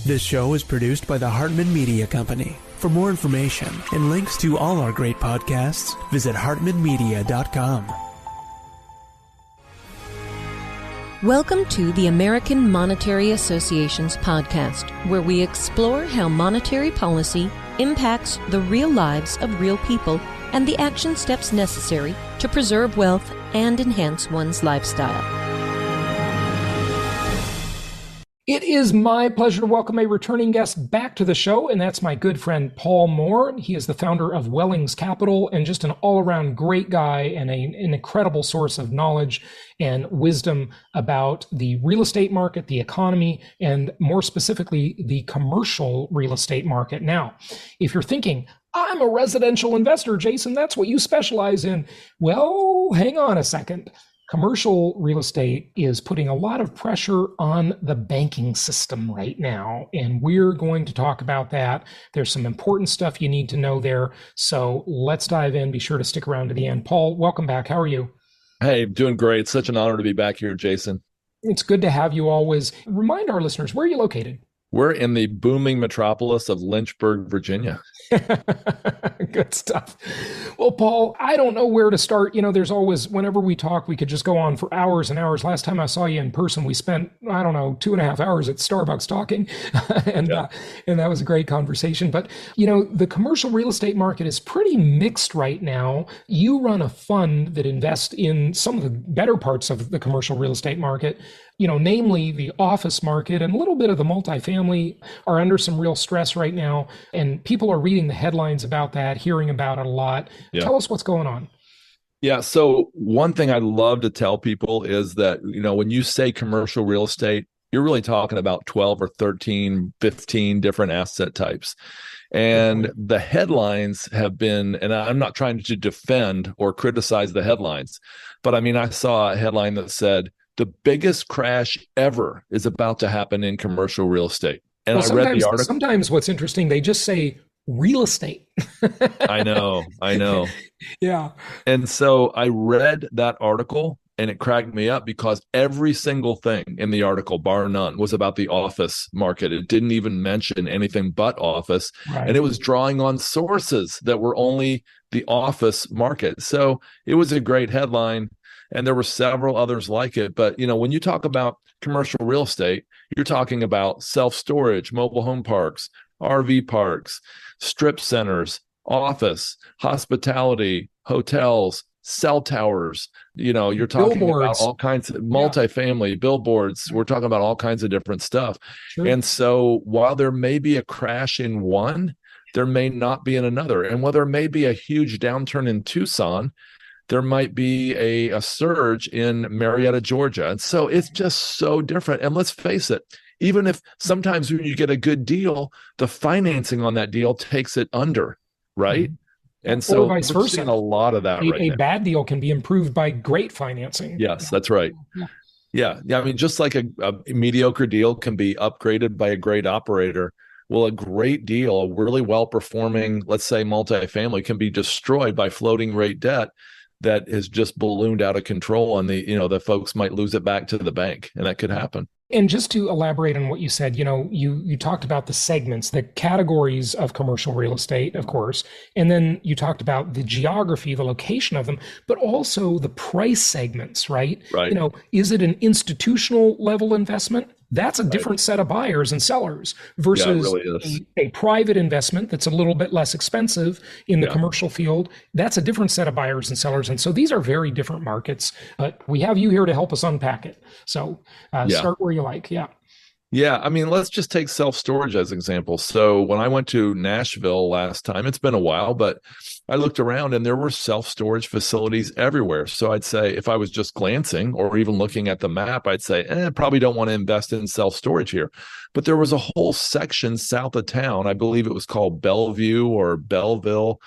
This show is produced by the Hartman Media Company. For more information and links to all our great podcasts, visit hartmanmedia.com. Welcome to the American Monetary Association's podcast, where we explore how monetary policy impacts the real lives of real people and the action steps necessary to preserve wealth and enhance one's lifestyle. It is my pleasure to welcome a returning guest back to the show, and that's my good friend Paul Moore. He is the founder of Wellings Capital and just an all-around great guy and an incredible source of knowledge and wisdom about the real estate market, the economy, and more specifically, the commercial real estate market. Now, if you're thinking, I'm a residential investor, Jason, that's what you specialize in. Well, hang on a second. Commercial real estate is putting a lot of pressure on the banking system right now, and we're going to talk about that. There's some important stuff you need to know there, so let's dive in. Be sure to stick around to the end. Paul, welcome back. How are you? Hey, doing great. Such an honor to be back here, Jason. It's good to have you always. Remind our listeners, where are you located? We're in the booming metropolis of Lynchburg, Virginia. Good stuff. Well, Paul, I don't know where to start. You know, there's always, whenever we talk, we could just go on for hours and hours. Last time I saw you in person, we spent, 2.5 hours at Starbucks talking. and that was a great conversation. But, the commercial real estate market is pretty mixed right now. You run a fund that invests in some of the better parts of the commercial real estate market. Namely the office market, and a little bit of the multifamily are under some real stress right now. And people are reading the headlines about that, hearing about it a lot. Yeah. Tell us what's going on. Yeah. So one thing I love to tell people is that, when you say commercial real estate, you're really talking about 12 or 13, 15 different asset types. And the headlines have been, and I'm not trying to defend or criticize the headlines, but I saw a headline that said, the biggest crash ever is about to happen in commercial real estate. And I read the article. Sometimes what's interesting, they just say real estate. I know. Yeah. And so I read that article and it cracked me up because every single thing in the article, bar none, was about the office market. It didn't even mention anything but office. Right. And it was drawing on sources that were only the office market. So it was a great headline. And there were several others like it. But, when you talk about commercial real estate, you're talking about self-storage, mobile home parks, RV parks, strip centers, office, hospitality, hotels, cell towers. You're talking about all kinds of multifamily, billboards. We're talking about all kinds of different stuff. Sure. And so while there may be a crash in one, there may not be in another. And while there may be a huge downturn in Tucson, there might be a surge in Marietta, Georgia. And so it's just so different. And let's face it, even if sometimes when you get a good deal, the financing on that deal takes it under, right? Mm-hmm. And so vice versa. Seeing a lot of that right now. A bad deal can be improved by great financing. Yes, that's right. Yeah. Just like a mediocre deal can be upgraded by a great operator. Well, a great deal, a really well-performing, let's say multifamily, can be destroyed by floating rate debt that has just ballooned out of control, and the folks might lose it back to the bank, and that could happen. And just to elaborate on what you said, you talked about the segments, the categories of commercial real estate, of course, and then you talked about the geography, the location of them, but also the price segments, right? Right. Is it an institutional level investment? That's a different set of buyers and sellers versus a private investment that's a little bit less expensive in the commercial field. That's a different set of buyers and sellers. And so these are very different markets, but we have you here to help us unpack it. So start where you like. Yeah. Yeah. Let's just take self-storage as an example. So when I went to Nashville last time, it's been a while, but I looked around and there were self-storage facilities everywhere. So I'd say if I was just glancing or even looking at the map, I'd say, probably don't want to invest in self-storage here. But there was a whole section south of town, I believe it was called Bellevue or Belleville,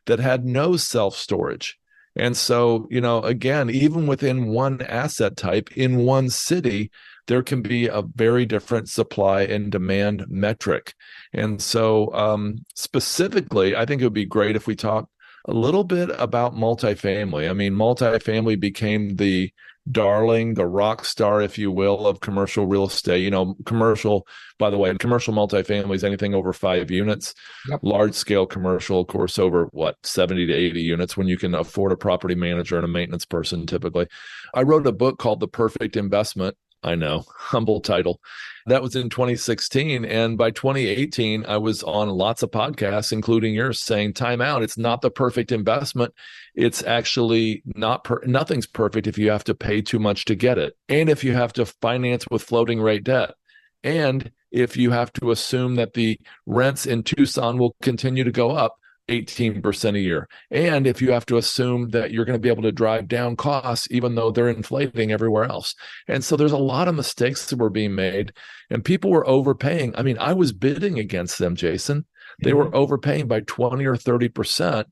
that had no self-storage. And so, again, even within one asset type in one city, there can be a very different supply and demand metric. And so specifically, I think it would be great if we talk a little bit about multifamily. Multifamily became the darling, the rock star, if you will, of commercial real estate. Commercial, by the way, commercial multifamily is anything over 5 units. Yep. Large scale commercial, of course, over 70 to 80 units when you can afford a property manager and a maintenance person typically. I wrote a book called The Perfect Investment. I know, humble title. That was in 2016. And by 2018, I was on lots of podcasts, including yours, saying, time out. It's not the perfect investment. It's actually nothing's perfect if you have to pay too much to get it. And if you have to finance with floating rate debt. And if you have to assume that the rents in Tucson will continue to go up 18% a year. And if you have to assume that you're going to be able to drive down costs, even though they're inflating everywhere else. And so there's a lot of mistakes that were being made and people were overpaying. I mean, I was bidding against them, Jason. They were overpaying by 20 or 30%.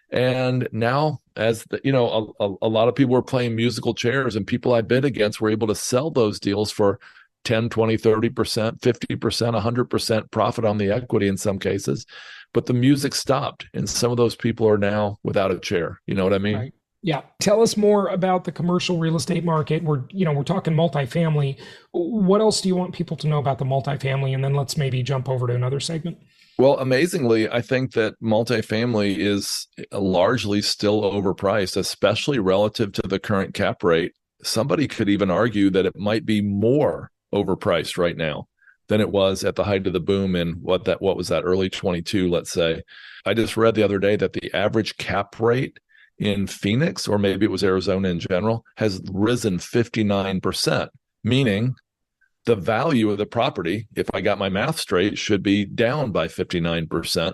And now, as a lot of people were playing musical chairs, and people I bid against were able to sell those deals for 10, 20, 30%, 50%, 100% profit on the equity in some cases. But the music stopped, and some of those people are now without a chair. You know what I mean? Right. Yeah. Tell us more about the commercial real estate market. We're talking multifamily. What else do you want people to know about the multifamily? And then let's maybe jump over to another segment. Well, amazingly, I think that multifamily is largely still overpriced, especially relative to the current cap rate. Somebody could even argue that it might be more overpriced right now than it was at the height of the boom in what was that, early 22, let's say. I just read the other day that the average cap rate in Phoenix, or maybe it was Arizona in general, has risen 59%, meaning the value of the property, if I got my math straight, should be down by 59%.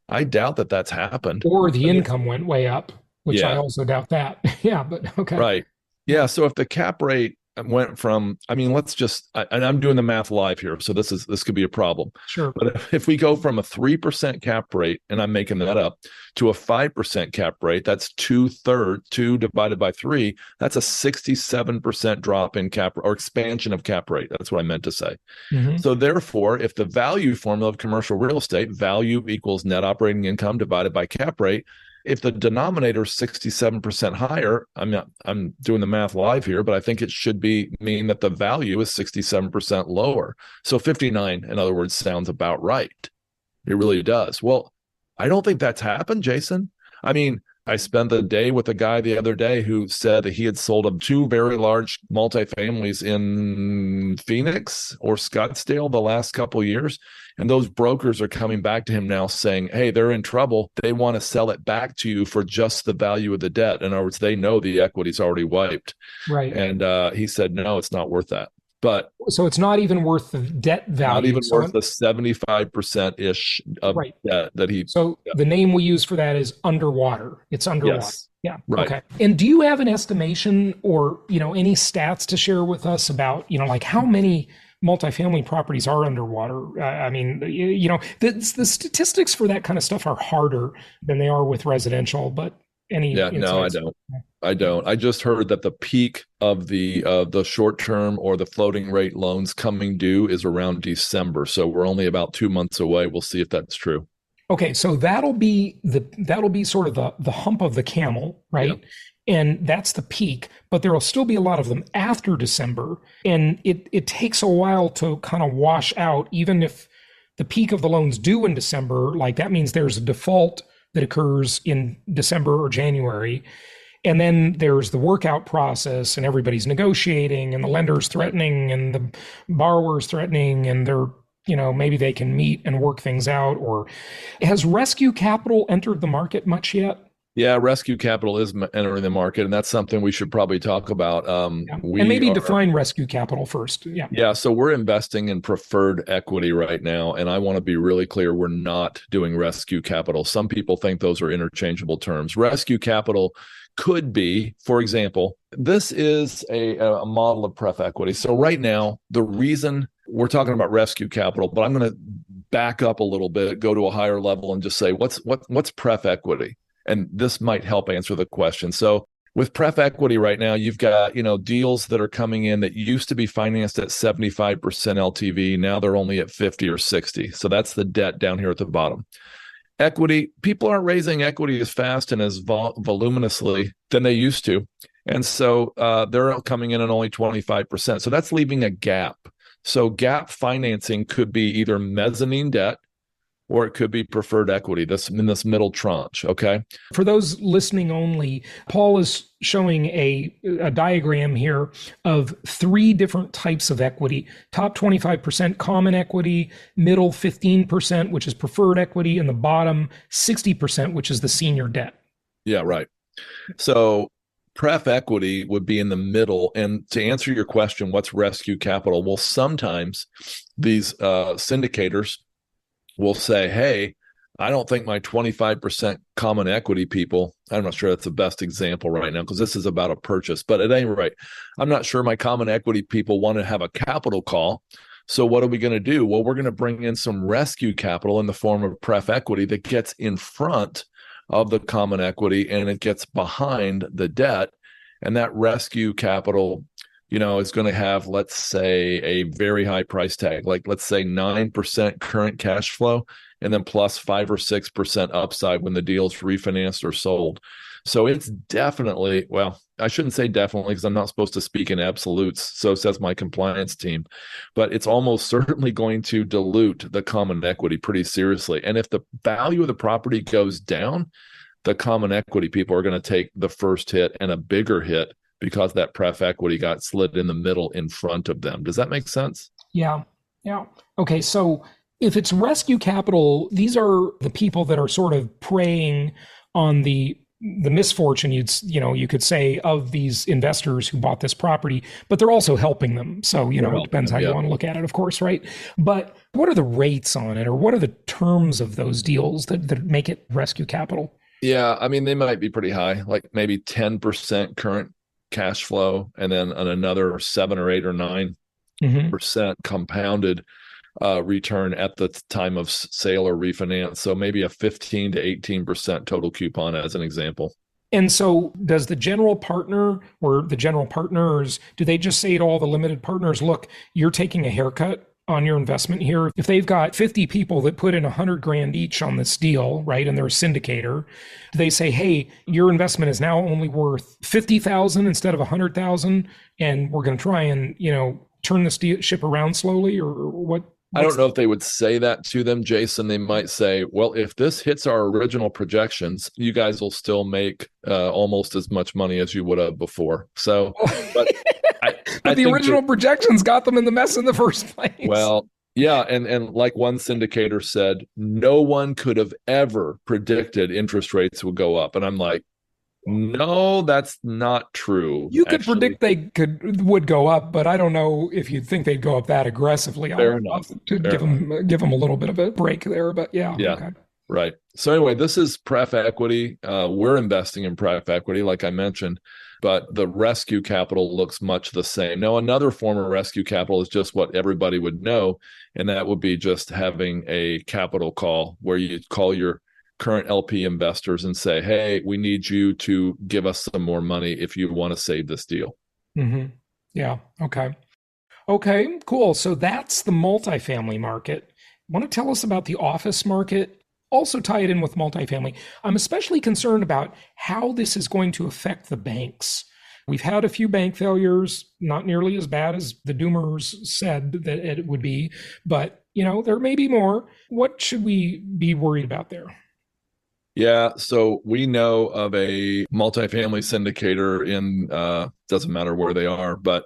I doubt that that's happened. Or the income went way up, which Yeah. I also doubt that. Yeah, but okay. Right. Yeah. So if the cap rate went from, let's just, and I'm doing the math live here, so this could be a problem. Sure. But if we go from a 3% cap rate, and I'm making that up, to a 5% cap rate, that's 2/3, 2 divided by 3, that's a 67% drop in cap or expansion of cap rate. That's what I meant to say. Mm-hmm. So therefore, if the value formula of commercial real estate, value equals net operating income divided by cap rate, if the denominator is 67% higher, I'm doing the math live here, but I think it should mean that the value is 67% lower. So 59, in other words, sounds about right. It really does. Well, I don't think that's happened, Jason. I spent the day with a guy the other day who said that he had sold 2 very large multifamilies in Phoenix or Scottsdale the last couple of years. And those brokers are coming back to him now saying, hey, they're in trouble. They want to sell it back to you for just the value of the debt. In other words, they know the equity's already wiped. Right. And he said, no, it's not worth that. But so it's not even worth the debt value. Not even worth the 75%-ish of debt that he. So the name we use for that is underwater. It's underwater. Yes. Yeah. Right. Okay. And do you have an estimation or, any stats to share with us about, like how many multifamily properties are underwater? The statistics for that kind of stuff are harder than they are with residential, but no, I don't. I just heard that the peak of the short-term or the floating rate loans coming due is around December. So we're only about 2 months away. We'll see if that's true. Okay, so that'll be sort of the hump of the camel, right? Yep. And that's the peak, but there will still be a lot of them after December. And it takes a while to kind of wash out, even if the peak of the loans due in December, like that means there's a default that occurs in December or January. And then there's the workout process and everybody's negotiating and the lender's threatening and the borrower's threatening and they're, maybe they can meet and work things out. Or has rescue capital entered the market much yet? Yeah, rescue capital is entering the market, and that's something we should probably talk about. And maybe define rescue capital first. Yeah. So we're investing in preferred equity right now, and I want to be really clear, we're not doing rescue capital. Some people think those are interchangeable terms. Rescue capital could be, for example, this is a model of pref equity. So right now, the reason we're talking about rescue capital, but I'm going to back up a little bit, go to a higher level and just say, what's pref equity? And this might help answer the question. So with pref equity right now, you've got, deals that are coming in that used to be financed at 75% LTV. Now they're only at 50 or 60. So that's the debt down here at the bottom. Equity, people aren't raising equity as fast and as voluminously than they used to. And so they're coming in at only 25%. So that's leaving a gap. So gap financing could be either mezzanine debt or it could be preferred equity, in this middle tranche, okay? For those listening only, Paul is showing a diagram here of 3 different types of equity. Top 25% common equity, middle 15%, which is preferred equity, and the bottom 60%, which is the senior debt. Yeah, right. So pref equity would be in the middle. And to answer your question, what's rescue capital? Well, sometimes these syndicators will say, hey, I don't think my 25% common equity people, I'm not sure that's the best example right now because this is about a purchase, but at any rate, I'm not sure my common equity people want to have a capital call. So what are we going to do? Well, we're going to bring in some rescue capital in the form of pref equity that gets in front of the common equity and it gets behind the debt. And that rescue capital, is going to have, let's say, a very high price tag, like let's say 9% current cash flow, and then plus 5 or 6% upside when the deal's refinanced or sold. So it's definitely, well, I shouldn't say definitely because I'm not supposed to speak in absolutes. So says my compliance team, but it's almost certainly going to dilute the common equity pretty seriously. And if the value of the property goes down, the common equity people are going to take the first hit and a bigger hit because that pref equity got slid in the middle in front of them. Does that make sense? Yeah. Okay, so if it's rescue capital, these are the people that are sort of preying on the misfortune, you could say, of these investors who bought this property, but they're also helping them. So, it depends how you want to look at it, of course, right? But what are the rates on it, or what are the terms of those deals that make it rescue capital? Yeah, I mean, they might be pretty high, like maybe 10% current cash flow, and then another 7 or 8 or 9% compounded return at the time of sale or refinance. So maybe a 15 to 18% total coupon as an example. And so does the general partner or the general partners, do they just say to all the limited partners, look, you're taking a haircut on your investment here? If they've got 50 people that put in $100,000 each on this deal, right, and they're a syndicator, do they say, hey, your investment is now only worth $50,000 instead of $100,000, and we're going to try and turn this ship around slowly, or what? I don't know if they would say that to them, Jason. They might say, well, if this hits our original projections, you guys will still make almost as much money as you would have before. So, but but the original projections got them in the mess in the first place. Well, yeah. And like one syndicator said, no one could have ever predicted interest rates would go up. And I'm like, no, that's not true. You could predict they would go up, but I don't know if you think they'd go up that aggressively. Fair enough. To give them a little bit of a break there, but yeah. Okay. Right. So anyway, this is pref equity. We're investing in pref equity, like I mentioned, but the rescue capital looks much the same. Now, another form of rescue capital is just what everybody would know, and that would be just having a capital call where you call your current LP investors and say, hey, we need you to give us some more money if you want to save this deal. Mm-hmm. Yeah. Okay, cool. So that's the multifamily market. Want to tell us about the office market? Also tie it in with multifamily. I'm especially concerned about how this is going to affect the banks. We've had a few bank failures, not nearly as bad as the doomers said that it would be, but there may be more. What should we be worried about there? Yeah, so we know of a multifamily syndicator in, doesn't matter where they are, but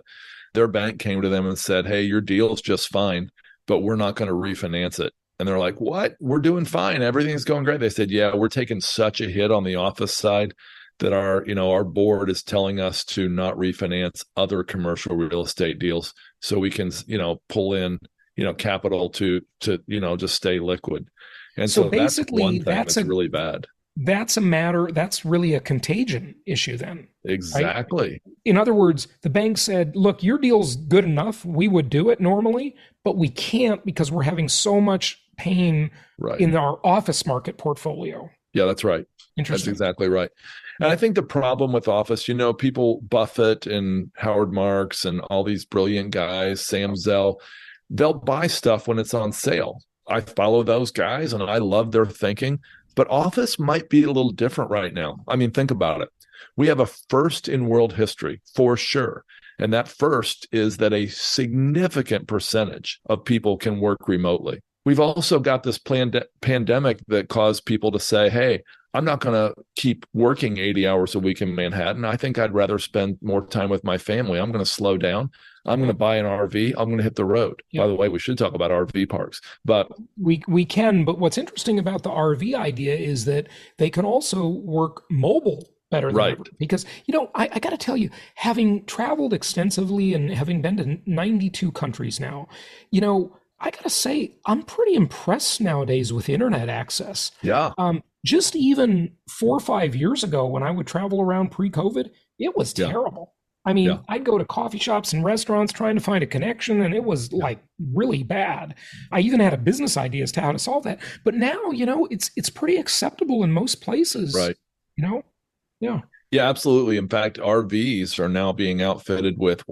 their bank came to them and said, hey, your deal's just fine, but we're not going to refinance it. And they're like, what? We're doing fine. Everything's going great. They said, yeah, we're taking such a hit on the office side that our board is telling us to not refinance other commercial real estate deals so we can, pull in, capital to just stay liquid. And so basically that's really bad. That's really a contagion issue then. Exactly. Right? In other words, the bank said, look, your deal's good enough. We would do it normally, but we can't because we're having so much pain in our office market portfolio. Yeah, that's right. Interesting. That's exactly right. And I think the problem with office, people, Buffett and Howard Marks and all these brilliant guys, Sam Zell, they'll buy stuff when it's on sale. I follow those guys and I love their thinking, but office might be a little different right now. I mean, think about it. We have a first in world history for sure. And that first is that a significant percentage of people can work remotely. We've also got this pandemic that caused people to say, hey, I'm not going to keep working 80 hours a week in Manhattan. I think I'd rather spend more time with my family. I'm going to slow down. I'm going to buy an RV. I'm going to hit the road. By the way, we should talk about RV parks, but we can. But what's interesting about the RV idea is that they can also work mobile better than ever. Because, I got to tell you, having traveled extensively and having been to 92 countries now, I got to say, I'm pretty impressed nowadays with internet access. Yeah. Just even 4 or 5 years ago, when I would travel around pre-COVID, it was terrible. I mean, I'd go to coffee shops and restaurants trying to find a connection, and it was like really bad. I even had a business idea as to how to solve that. But now, it's pretty acceptable in most places. Right. Yeah. Yeah, absolutely. In fact, RVs are now being outfitted with,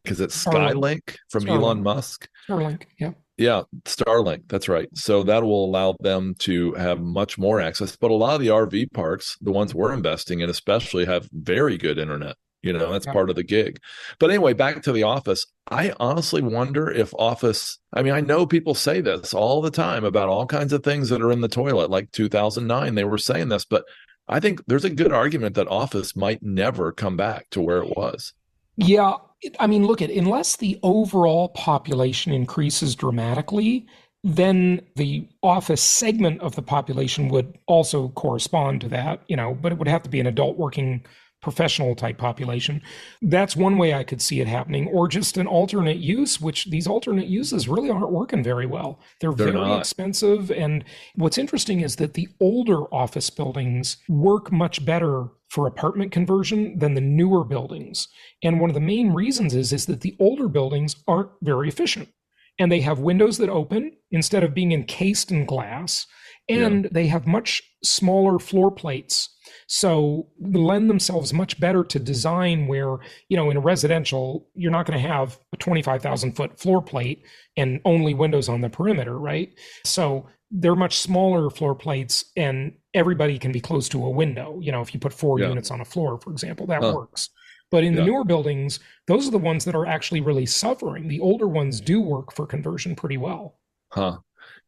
because it's Skylink from Elon Musk. Starlink, yeah. Yeah, Starlink. That's right. So that will allow them to have much more access. But a lot of the RV parks, the ones we're investing in especially, have very good internet. That's part of the gig. But anyway, back to the office. I honestly wonder if office, I know people say this all the time about all kinds of things that are in the toilet, like 2009, they were saying this, but I think there's a good argument that office might never come back to where it was. Yeah. Look unless the overall population increases dramatically, then the office segment of the population would also correspond to that, but it would have to be an adult working professional type population. That's one way I could see it happening, or just an alternate use, which these alternate uses really aren't working very well. They're very expensive. And what's interesting is that the older office buildings work much better for apartment conversion than the newer buildings. And one of the main reasons is that the older buildings aren't very efficient. And they have windows that open instead of being encased in glass. And they have much smaller floor plates. So lend themselves much better to design where, in a residential, you're not going to have a 25,000 foot floor plate and only windows on the perimeter, right? So they're much smaller floor plates and everybody can be close to a window. If you put 4 units on a floor, for example, that works. But in the newer buildings, those are the ones that are actually really suffering. The older ones do work for conversion pretty well.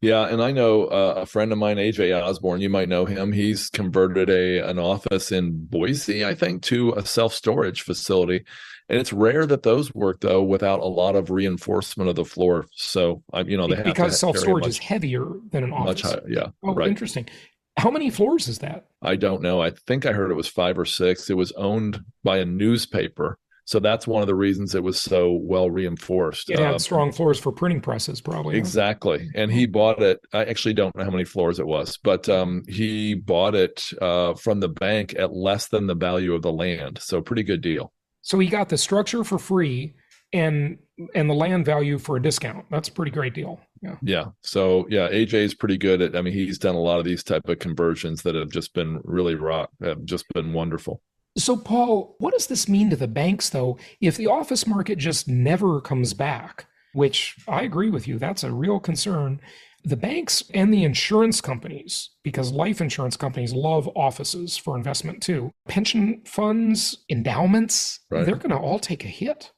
Yeah, and I know a friend of mine, AJ Osborne, you might know him. He's converted an office in Boise, I think, to a self-storage facility. And it's rare that those work, though, without a lot of reinforcement of the floor. So, they have because self-storage is heavier than an office. Much higher, yeah. Oh, right. Interesting. How many floors is that? I don't know. I think I heard it was 5 or 6. It was owned by a newspaper. So that's one of the reasons it was so well reinforced. It had strong floors for printing presses, probably. Exactly. Huh? And he bought it. I actually don't know how many floors it was, but he bought it from the bank at less than the value of the land. So pretty good deal. So he got the structure for free and the land value for a discount. That's a pretty great deal. Yeah. So AJ is pretty good at, he's done a lot of these type of conversions that have just been really have just been wonderful. So, Paul, what does this mean to the banks, though, if the office market just never comes back, which I agree with you, that's a real concern. The banks and the insurance companies, because life insurance companies love offices for investment too, pension funds, endowments, they're going to all take a hit.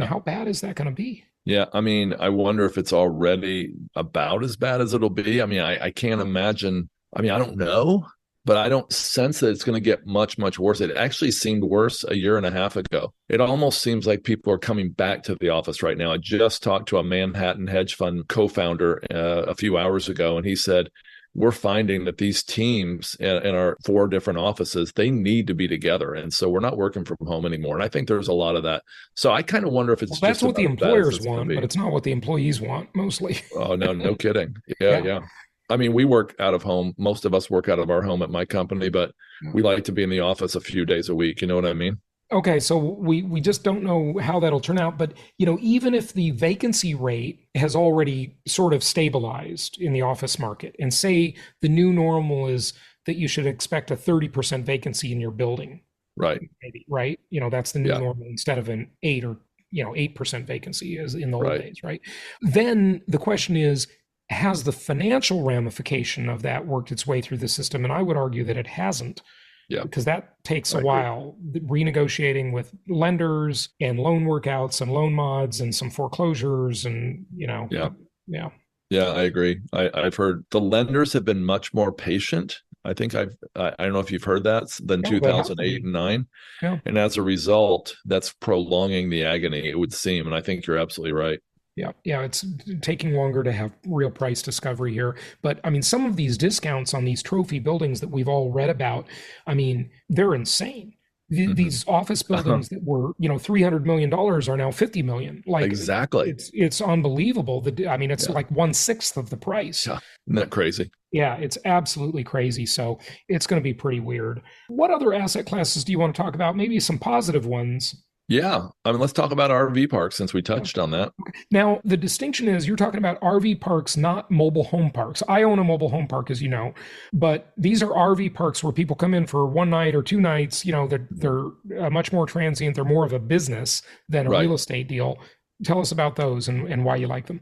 How bad is that going to be? Yeah, I wonder if it's already about as bad as it'll be. I can't imagine. I don't know. But I don't sense that it's going to get much, much worse. It actually seemed worse a year and a half ago. It almost seems like people are coming back to the office right now. I just talked to a Manhattan hedge fund co-founder a few hours ago, and he said, we're finding that these teams in our 4 different offices, they need to be together. And so we're not working from home anymore. And I think there's a lot of that. So I kind of wonder if it's that's what the employers want, but it's not what the employees want mostly. Oh, no kidding. Yeah. We work out of home. Most of us work out of our home at my company, but we like to be in the office a few days a week. You know what I mean? Okay, so we just don't know how that'll turn out. But, even if the vacancy rate has already sort of stabilized in the office market, and say the new normal is that you should expect a 30% vacancy in your building. Right. Maybe, right? That's the new normal instead of an 8% vacancy as in the old days, right? Then the question is, has the financial ramification of that worked its way through the system? And I would argue that it hasn't. Yeah. Because that takes I a agree. while, renegotiating with lenders and loan workouts and loan mods and some foreclosures and, Yeah. yeah. Yeah, I agree. I've heard the lenders have been much more patient. I don't know if you've heard that than Yeah, they have to 2008 be. and 9. Yeah. And as a result, that's prolonging the agony, it would seem. And I think you're absolutely right. Yeah, yeah, it's taking longer to have real price discovery here. But I mean, some of these discounts on these trophy buildings that we've all read about, I mean, they're insane. Mhm. These office buildings that were, $300 million are now 50 million. Like Exactly. it's unbelievable. I mean, it's Yeah. like 1/6 of the price. Yeah. Isn't that crazy? Yeah, it's absolutely crazy. So it's going to be pretty weird. What other asset classes do you want to talk about? Maybe some positive ones. Yeah. I mean, let's talk about RV parks since we touched on that. Now, the distinction is you're talking about RV parks, not mobile home parks. I own a mobile home park, as you know, but these are RV parks where people come in for one night or two nights. They're much more transient. They're more of a business than a Right. real estate deal. Tell us about those and why you like them.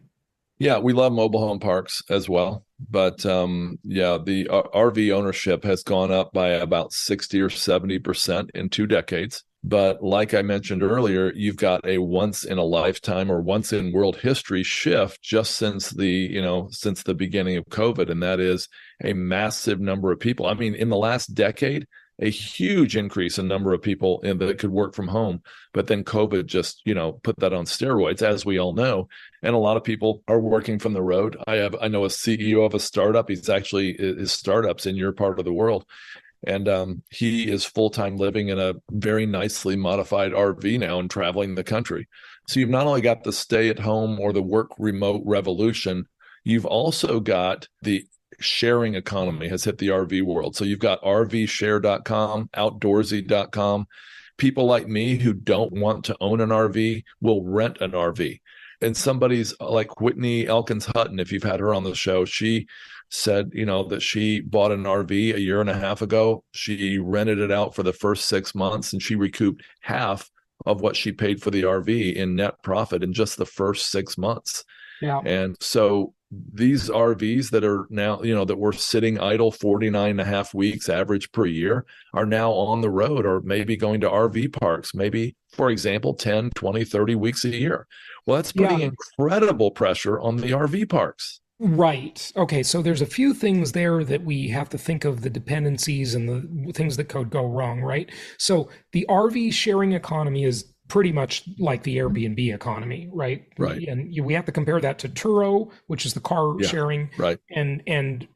Yeah, we love mobile home parks as well. But yeah, the RV ownership has gone up by about 60 or 70% in 2 decades. But like I mentioned earlier, you've got a once in a lifetime or once in world history shift just since since the beginning of COVID. And that is a massive number of people. I mean, in the last decade, a huge increase in number of people that could work from home. But then COVID just, put that on steroids, as we all know. And a lot of people are working from the road. I know a CEO of a startup. His startup's in your part of the world. And he is full-time living in a very nicely modified RV now and traveling the country. So you've not only got the stay-at-home or the work remote revolution, you've also got the sharing economy has hit the RV world. So you've got rvshare.com, outdoorsy.com. People like me who don't want to own an RV will rent an RV. And somebody's like Whitney Elkins Hutton, if you've had her on the show, she said, that she bought an RV a year and a half ago. She rented it out for the first 6 months and she recouped half of what she paid for the RV in net profit in just the first 6 months. Yeah. And so these RVs that are now, that were sitting idle 49 and a half weeks average per year are now on the road or maybe going to RV parks, maybe, for example, 10, 20, 30 weeks a year. Well, that's putting incredible pressure on the RV parks. Right. Okay. So there's a few things there that we have to think of, the dependencies and the things that could go wrong, right? So the RV sharing economy is pretty much like the Airbnb economy, right? Right. And we have to compare that to Turo, which is the car sharing, right, and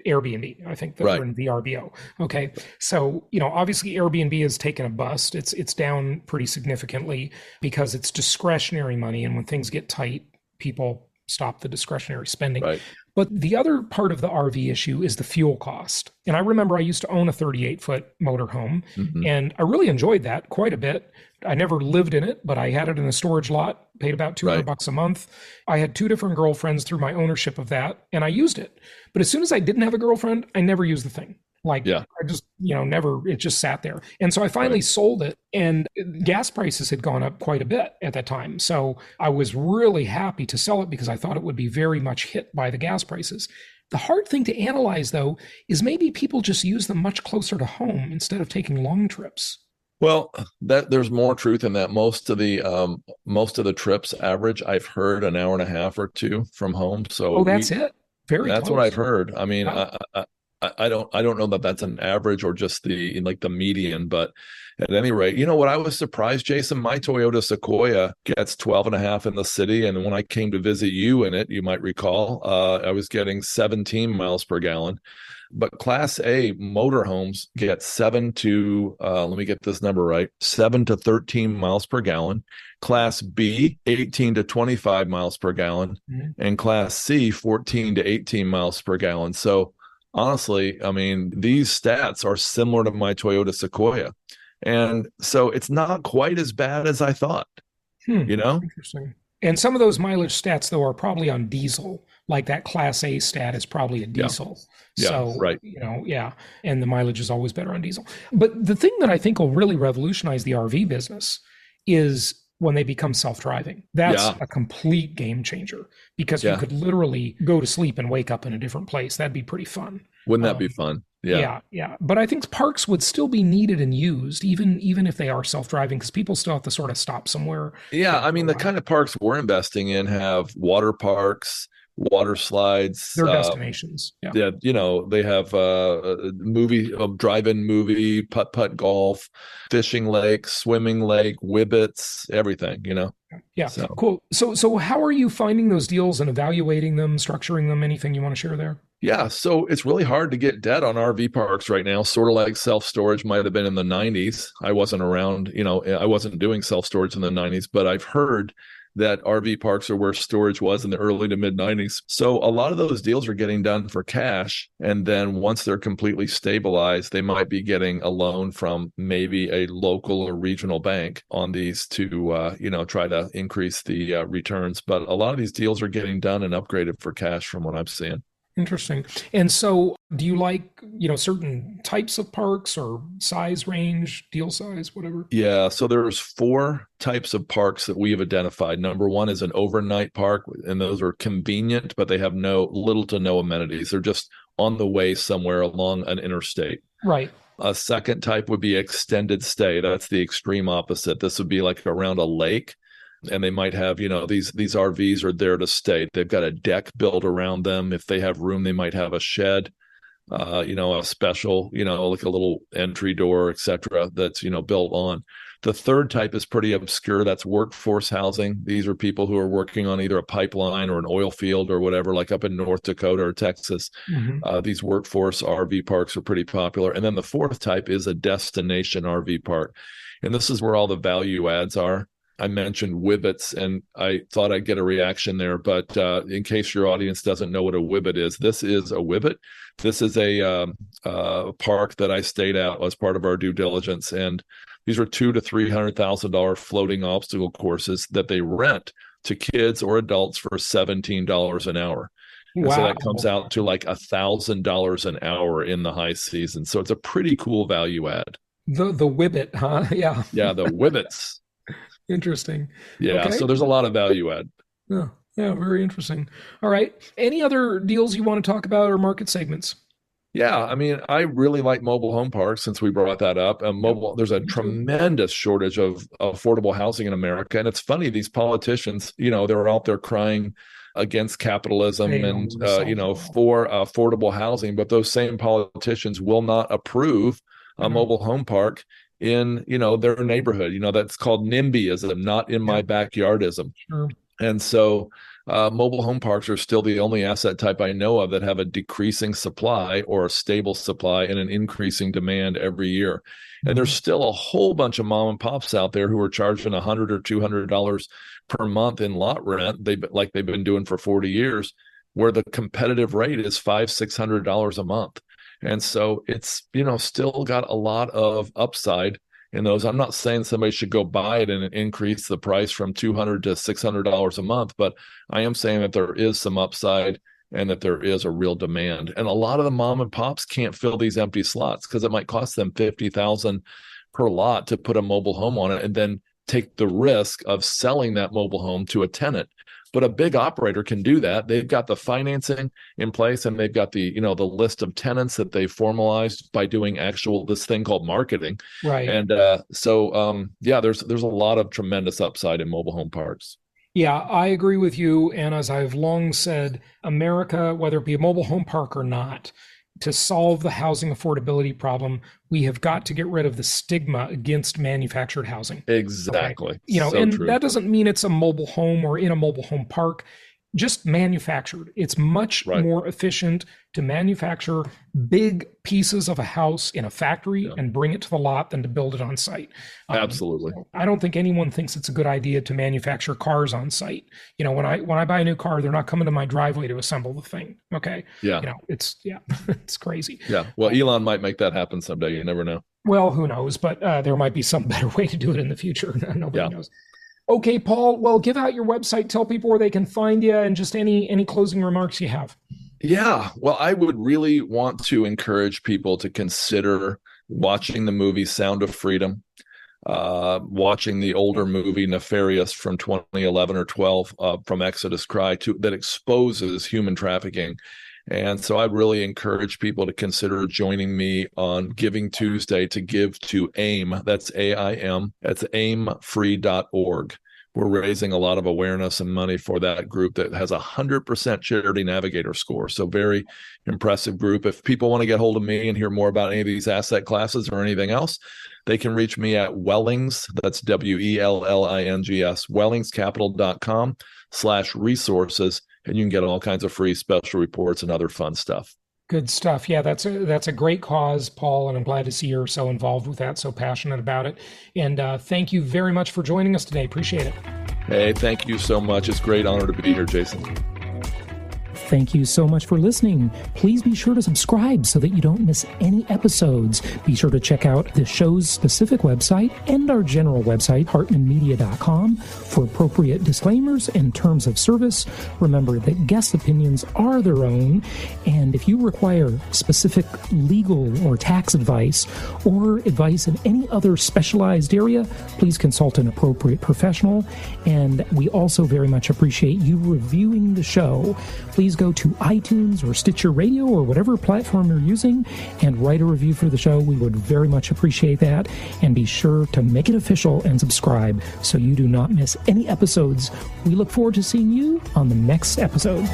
Airbnb. I think that right. we're in VRBO. Okay. So, obviously Airbnb has taken a bust. It's down pretty significantly because it's discretionary money. And when things get tight, people stop the discretionary spending. Right. But the other part of the RV issue is the fuel cost. And I remember I used to own a 38-foot motorhome, and I really enjoyed that quite a bit. I never lived in it, but I had it in a storage lot, paid about $200 a month. I had 2 different girlfriends through my ownership of that, and I used it. But as soon as I didn't have a girlfriend, I never used the thing. I just, never, it just sat there. And so I finally sold it, and gas prices had gone up quite a bit at that time. So I was really happy to sell it because I thought it would be very much hit by the gas prices. The hard thing to analyze, though, is maybe people just use them much closer to home instead of taking long trips. Well, there's more truth in that. Most of the trips average, I've heard, an hour and a half or 2 from home. So that's it. That's close. what I've heard. I mean, Wow. I don't know that that's an average or just the median, but at any rate, what I was surprised, Jason, my Toyota Sequoia gets 12 and a half in the city. And when I came to visit you in it, you might recall, I was getting 17 miles per gallon. But Class A motorhomes get 7 to, let me get this number right, 7 to 13 miles per gallon. Class B, 18 to 25 miles per gallon. And Class C, 14 to 18 miles per gallon. So honestly, I mean, these stats are similar to my Toyota Sequoia. And so it's not quite as bad as I thought, Interesting. And some of those mileage stats, though, are probably on diesel. Like that Class A stat is probably a diesel. Yeah, so, right. And the mileage is always better on diesel. But the thing that I think will really revolutionize the RV business is when they become self-driving. That's a complete game changer because you could literally go to sleep and wake up in a different place. That'd be pretty fun. Wouldn't that be fun? Yeah. Yeah. But I think parks would still be needed and used, even if they are self-driving, because people still have to sort of stop somewhere. Yeah. I mean, the kind of parks we're investing in have water parks, water slides. They're destinations. Yeah. Yeah. They have drive-in movie, putt-putt golf, fishing lake, swimming lake, Wibbits, everything, Yeah. So. Cool. So how are you finding those deals and evaluating them, structuring them? Anything you want to share there? Yeah, so it's really hard to get debt on RV parks right now, sort of like self-storage might have been in the 90s. I wasn't around, I wasn't doing self-storage in the 90s, but I've heard that RV parks are where storage was in the early to mid 90s. So a lot of those deals are getting done for cash. And then once they're completely stabilized, they might be getting a loan from maybe a local or regional bank on these to, try to increase the returns. But a lot of these deals are getting done and upgraded for cash from what I'm seeing. Interesting. And so do you like, certain types of parks or size range, deal size, whatever? Yeah. So there's 4 types of parks that we have identified. Number 1 is an overnight park, and those are convenient, but they have little to no amenities. They're just on the way somewhere along an interstate. Right. A second type would be extended stay. That's the extreme opposite. This would be like around a lake. And they might have, these RVs are there to stay. They've got a deck built around them. If they have room, they might have a shed, a special, like a little entry door, et cetera, that's, built on. The third type is pretty obscure. That's workforce housing. These are people who are working on either a pipeline or an oil field or whatever, like up in North Dakota or Texas. Mm-hmm. These workforce RV parks are pretty popular. And then the fourth type is a destination RV park. And this is where all the value adds are. I mentioned Wibbits, and I thought I'd get a reaction there. But in case your audience doesn't know what a Wibbit is, this is a Wibbit. This is a park that I stayed at as part of our due diligence, and these are $200,000 to $300,000 floating obstacle courses that they rent to kids or adults for $17 an hour. Wow. And so that comes out to like $1,000 an hour in the high season. So it's a pretty cool value add. The Wibbit, huh? Yeah. Yeah, the Wibbits. Interesting. Yeah, okay. So there's a lot of value add. Yeah, very interesting. All right. Any other deals you want to talk about or market segments? Yeah, I mean, I really like mobile home parks since we brought that up. There's a tremendous shortage of affordable housing in America. And it's funny, these politicians, they're out there crying against capitalism and, for affordable housing. But those same politicians will not approve a mobile home park in, their neighborhood. That's called NIMBYism, not in my backyardism. Sure. And so mobile home parks are still the only asset type I know of that have a decreasing supply or a stable supply and an increasing demand every year. Mm-hmm. And there's still a whole bunch of mom and pops out there who are charging $100 or $200 per month in lot rent, they've been doing for 40 years, where the competitive rate is $500-$600 a month. And so it's, still got a lot of upside in those. I'm not saying somebody should go buy it and increase the price from $200 to $600 a month, but I am saying that there is some upside and that there is a real demand. And a lot of the mom and pops can't fill these empty slots because it might cost them $50,000 per lot to put a mobile home on it and then take the risk of selling that mobile home to a tenant. But a big operator can do that. They've got the financing in place, and they've got the, the list of tenants that they formalized by doing this thing called marketing. Right. And there's a lot of tremendous upside in mobile home parks. Yeah, I agree with you. And as I've long said, America, whether it be a mobile home park or not, to solve the housing affordability problem, we have got to get rid of the stigma against manufactured housing. Exactly. Okay? And that doesn't mean it's a mobile home or in a mobile home park, just manufactured. It's much more efficient to manufacture big pieces of a house in a factory and bring it to the lot than to build it on site. Absolutely. I don't think anyone thinks it's a good idea to manufacture cars on site. When I buy a new car, they're not coming to my driveway to assemble the thing. Okay. Yeah. It's crazy. Yeah. Well, Elon might make that happen someday. You never know. Well, who knows? But there might be some better way to do it in the future. Nobody knows. Okay, Paul, well, give out your website, tell people where they can find you, and just any closing remarks you have. Yeah, well, I would really want to encourage people to consider watching the movie Sound of Freedom, watching the older movie Nefarious from 2011 or 12 from Exodus Cry that exposes human trafficking And so I really encourage people to consider joining me on Giving Tuesday to give to AIM. That's AIM. That's aimfree.org. We're raising a lot of awareness and money for that group that has 100% Charity Navigator score. So very impressive group. If people want to get hold of me and hear more about any of these asset classes or anything else, they can reach me at Wellings, that's WELLINGS, wellingscapital.com/resources, and you can get all kinds of free special reports and other fun stuff. Good stuff. Yeah, that's a great cause, Paul, and I'm glad to see you're so involved with that, so passionate about it. And thank you very much for joining us today. Appreciate it. Hey, thank you so much. It's a great honor to be here, Jason. Thank you so much for listening. Please be sure to subscribe so that you don't miss any episodes. Be sure to check out the show's specific website and our general website, hartmanmedia.com, for appropriate disclaimers and terms of service. Remember that guest opinions are their own, and if you require specific legal or tax advice or advice in any other specialized area, please consult an appropriate professional. And we also very much appreciate you reviewing the show. Please go to iTunes or Stitcher Radio or whatever platform you're using and write a review for the show. We would very much appreciate that. And be sure to make it official and subscribe so you do not miss any episodes. We look forward to seeing you on the next episode.